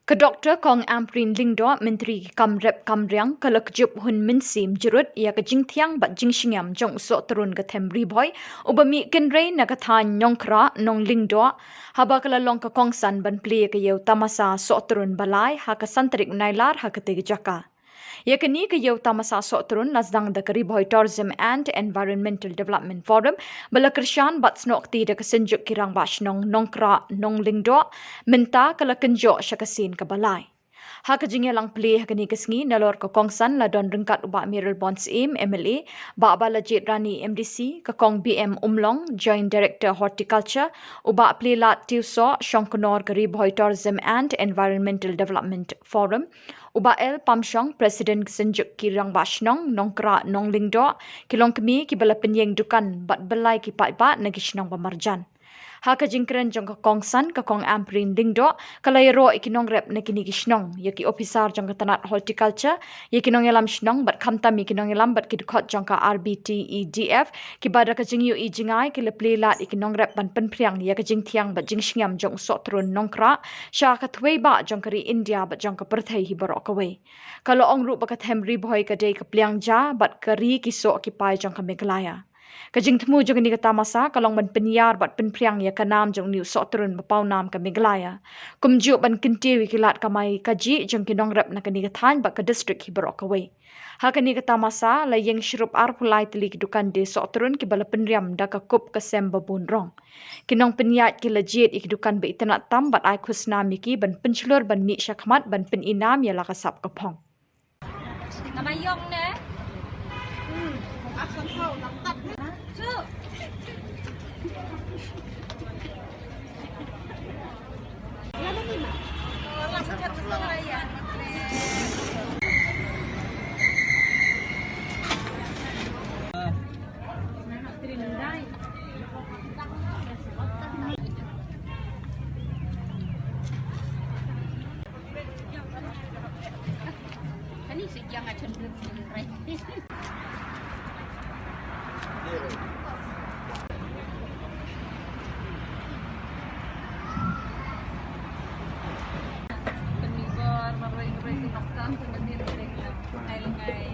Ke Dr. Kong Amprin Lingdo, Menteri Kamrep Kamriang, kalakjup hun minsim jurut, ia ke jingtiang bat jingshingyam jong usok turun ke tembri boy, ubami kenrei na kathan nyongkra nong Lingdo, haba kalalong ke kongsan ban pli ke yau tamasa sok turun balai, ha ke santrik nailar ha ke jaka. Ya kini ke yau tamasa sok turun lasdang da kari boy Tourism and Environmental Development Forum, bala kersyan bat snok ti da kesenjuk kirang bashnong nongkra nong Lingdo, minta kala kenjok syakasin ke balai. Ha kejingnya lang peli ha kini kesngi nalor ke kongsan la don rengkat ubak Mirul Bonds Im MLA, ba balajit Rani MDC, ke kong BM Umlong, Joint Director Horticulture, ubak peli lat tiuso syong kenor kari boy Tourism and Environmental Development Forum, ubak El Pamsyong, Presiden kesenjuk kirang bashnong nongkra nong Lingdo, kilong kemi kibala penyeng dukan bat belai kipat-bat nagishnong pamarjan. Ha ka jingkren jong ka kongsan ka kong Amprin Lingdo kalay ro ikinong rep na kinigishnong yaki officer jong ka tanat horticulture yakinong elam shnong bat khamtam ikinong elam bat kidukot jong ka RBTEDF kibada ka jingyu i jingai kilepli lat ikinong rep ban penpriang ya ka jingtiang bat jingshingyam jong sok turun nongkra sha ka thwei ba jong kari India bat jong ka perthai hibarok away kalau ong ru ba ka themri boy ka dei ka pliang ja bat kari kisok kipai jong ka Meghalaya. Kajing temu jong ni kata masa kalong ban penyar bat penpriang ya kanam jong ni sok turun bapau nam ke Meghalaya. Kumjuk ban kinti wikilat kamai kaji jong kinong rep na kani kathan bat ke distrik hibarok away. Ha kani kata masa la yang syrup ar pulai teli kedukan de sok turun ki bala penriam da ka kup ke sem babun rong. Kinong penyat ki lejit ikedukan be itenat tam bat ai khusna miki ban penchlur ban mi syakmat ban peninam ya la kasap kepong. Namayong ne? Aksan tau nak tat. Su. Lama ni ma. Orang chat setengah ya. Ini sejang aja dulu. Penibor, marwai-marwai si Pakistan, kemudian ngai-ngai.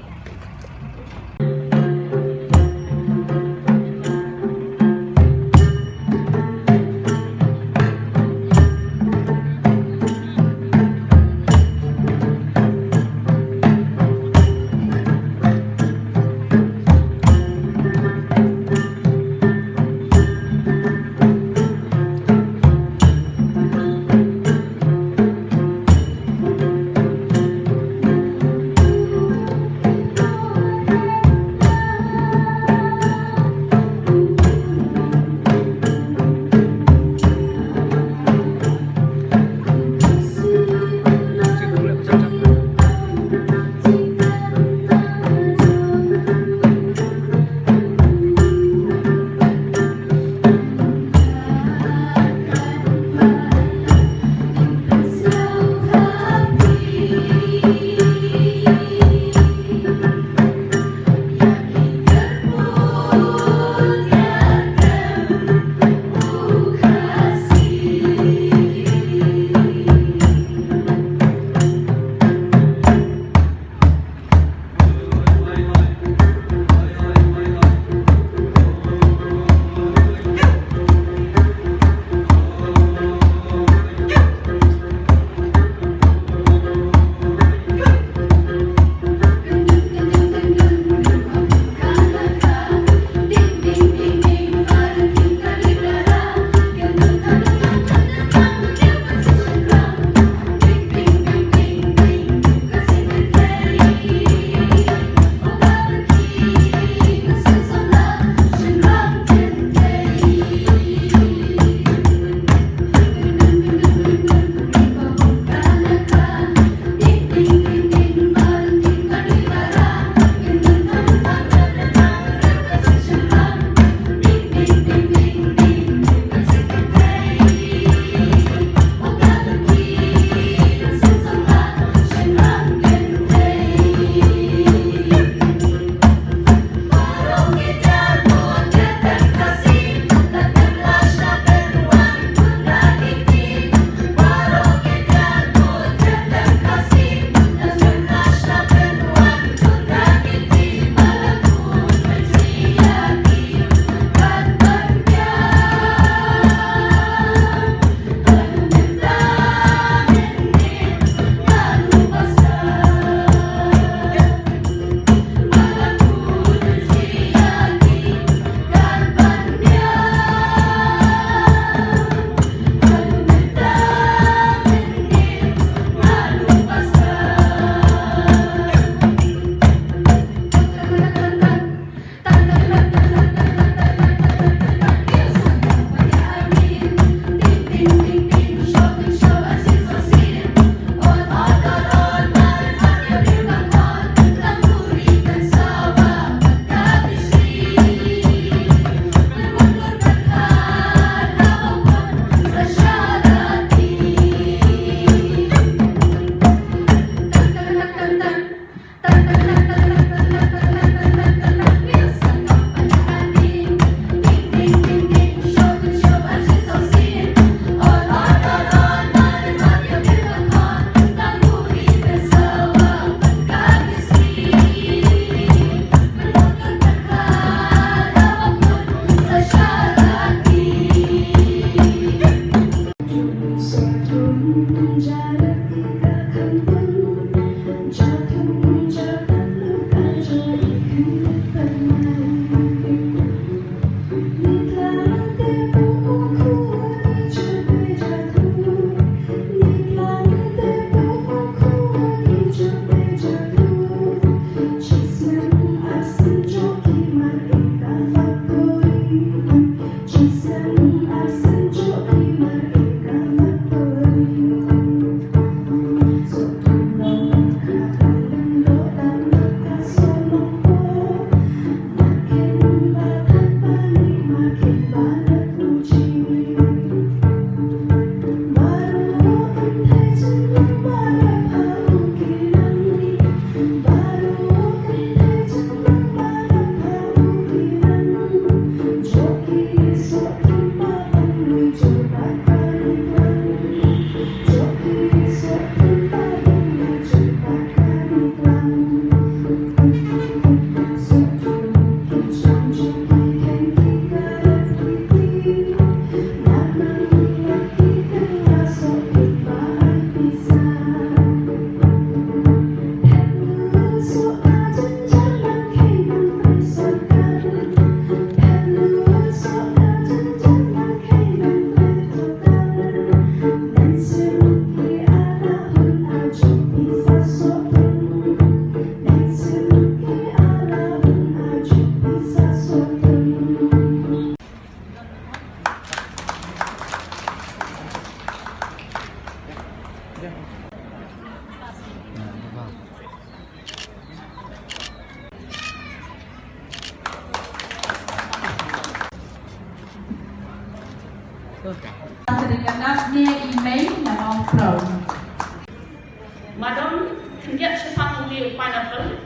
Madam, kendiat sepang uliu pineapple,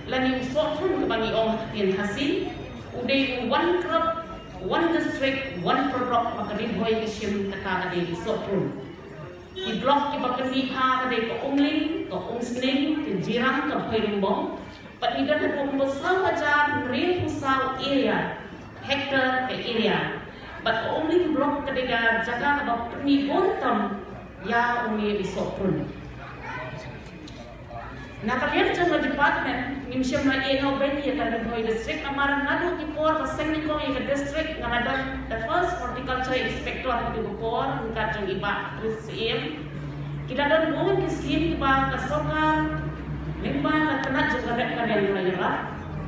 lani usotun kebangi ong tien hasil, udai one crop, one district, one product makadin boy kisim kata ade usotun. Di blok ki bakani ha ade ko ongling, ko ongsling, ke jirang ke pelimbong, pat ni dan ko besar ajar real pusau area, hektar ke area. But only blok kedega jaga about ni bontam ya umi usotun. Nakalian jama department nimsyam na eno beni ya kada boy district amaran ngadu ki por pasang ni ko ya district ngadadan the first horticulture inspector ki por ngkat jang iba CM kita dan bon ki scheme ki ba ka sokar limba ka tanat jang rek kalian raya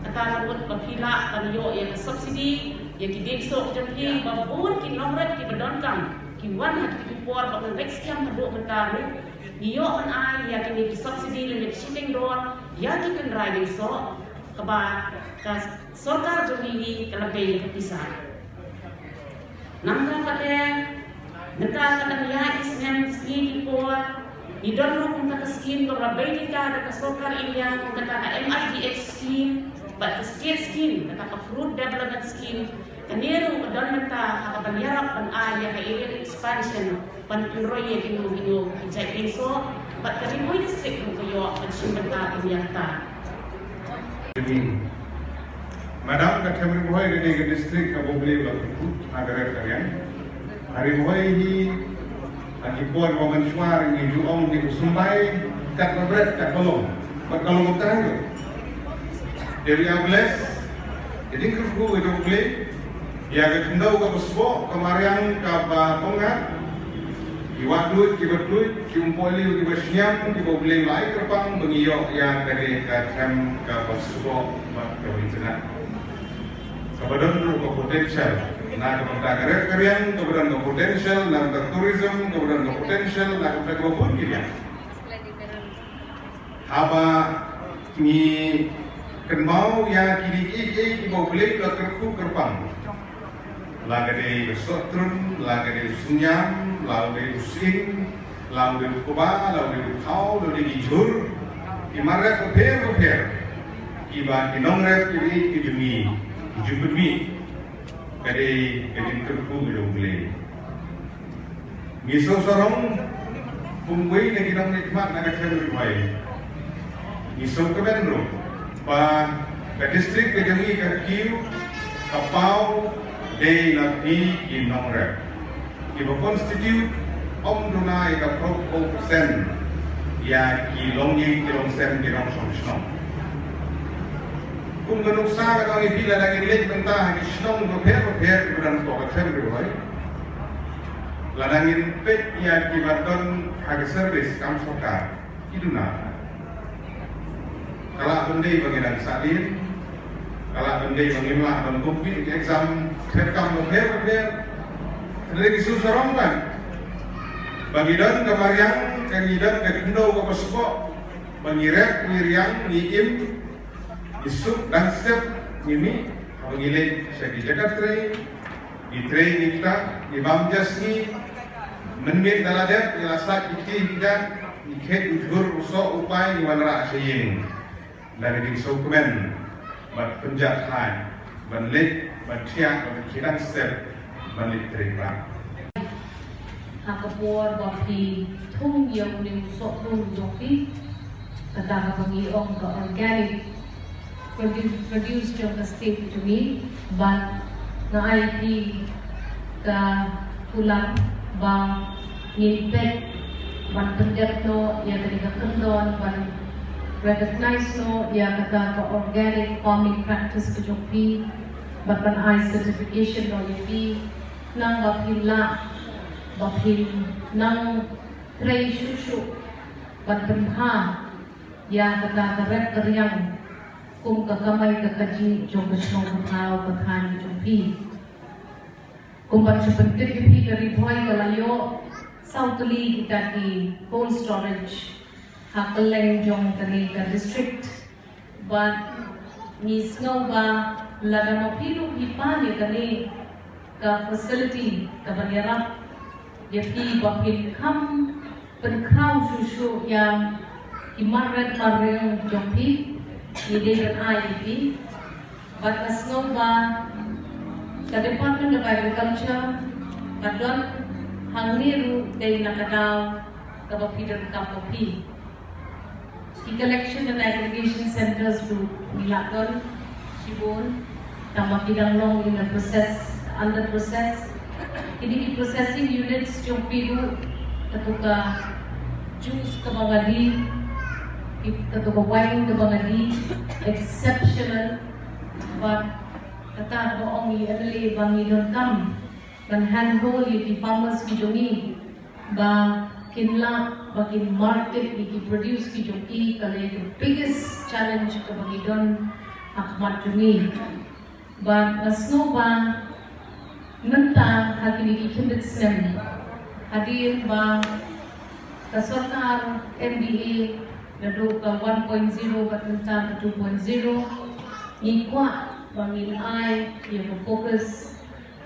kata nabut papila kaniyo ya subsidi ya ki desok jang ki ba bon ki nomret ki bedonkan ki wan hat ki por ba next yang hadu mentaru niyo an ay ya kini subsidi limit shipping door ya ki kan riding so kaba ka sorkar jomili kalabay kapisa nangka kate neta kata ya isnem skin por ni don ro kung kata skin ko rabay ni ka kata sorkar India kung kata ka MIDX scheme but the state scheme kata ka fruit development scheme kanero don neta hakabanyarap an ay ya ka area expansion panroye kinu ijai penso but kari boy district ko yo pensimbenta inyata Madam kategori boy di district ka bobli waktu agar kalian hari boy ni akipon waman suar ni juong di Sumbai kat berat kat kolong berkolong utang dari Ables jadi kerbu itu beli ya ketendau ke Besbo kemarin ke Pongat Iwadut, Kibatut, Kiumpoli, Kibasnyam, Kibobli, Lai Kerpang, Bengiyok yang dari Katem ke Basubo, ke Wincina. Kemudian dulu ke potensial. Nah, kemudian kalian, kemudian ke potensial, nah ke tourism, kemudian ke potensial, nah ke pun kalian. Apa ni kenmau yang kini Kibobli ke Kerpang. Laga dari Sotrun, laga dari Sunyam, laga dari Using, laga dari Kuba, laga dari Kau, laga dari Jur, imarat keper, iba kinongret kiri kijumi, kijumi, dari terku bilogli. Miso sorong, pungway na kinong nikmat na kacang bayi. Miso kebenro, pa distrik kijumi kakiu, kapau. Day na di in nongrep. Iba constitute dunai ka pro persen ya kilong sen kilong song. Kung ganun sa ka ang ipila ng ilit benta isnong paper kudan to ka temri boy. Lanangin pet ya kibaton hag service kam sokar iduna. Kala bendai banginan salin, kala bendai bangimlah dan kumpit exam terkam paper Jadi susurong kan, bangidan kamariang kangidan kagindo ko pasko, bangirek wiriang niim isuk dan step ini bangilit sa gijagat train, di train kita di bamjas ni menmit daladet ilasak iti dan ikhet udur uso upay iwanra saying dari di dokumen bat penjatan banlit batia bakiran step balik terima. Hakapor bapi thung yang ni sok thung joki kata bangi ong ke organic produced from the state to me but na IP ka tulang ba ngipet ban penjat no ya ketika kendon ban recognize no ya kata organic farming practice ke joki but ban I certification no yapi nang bapil nang tray susu ban benha ya kata karep keriang kum kakamay kakaji jong besno kau bethan jompi kum ban sepentir kipi dari boy kalayo sautli kita ki cold storage hakeleng jong tani ka district but ni snow ba lagano pilu hipani tani ka facility ka banyarap jadi bapil kam penkrau susu yang imarat mareng jompi ini dan IEP but asno ba ka Department of Agriculture kadon hangiru day nakadaw ka bapidan kapopi the collection and aggregation centers to Milakon Sibon tama bidang long in the process under process ini di processing units yung pilu katuka juice ka mga di katuka wine ka mga di exceptional but kata boong i-alali bangilon kam ban handhold yung farmers ki jongi ba kinla bakin market ki produce ki jongi kala the biggest challenge ka bangidon akmat jongi but asno ba Nentang hati kikindet snem hadir ba kasorkar MDA nado ka 1.0 bat nentang 2.0 ikwa bangin ai yung focus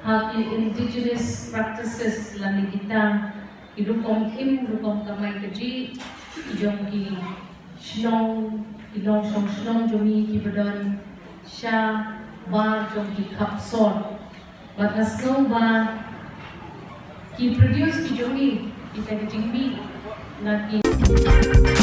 hati indigenous practices lani kita idukom kamay kaji ijong ki shnong jomi ki badon sha bar jong ki kapsor but asno ba ki produce ki jongi kita kejingbi na ki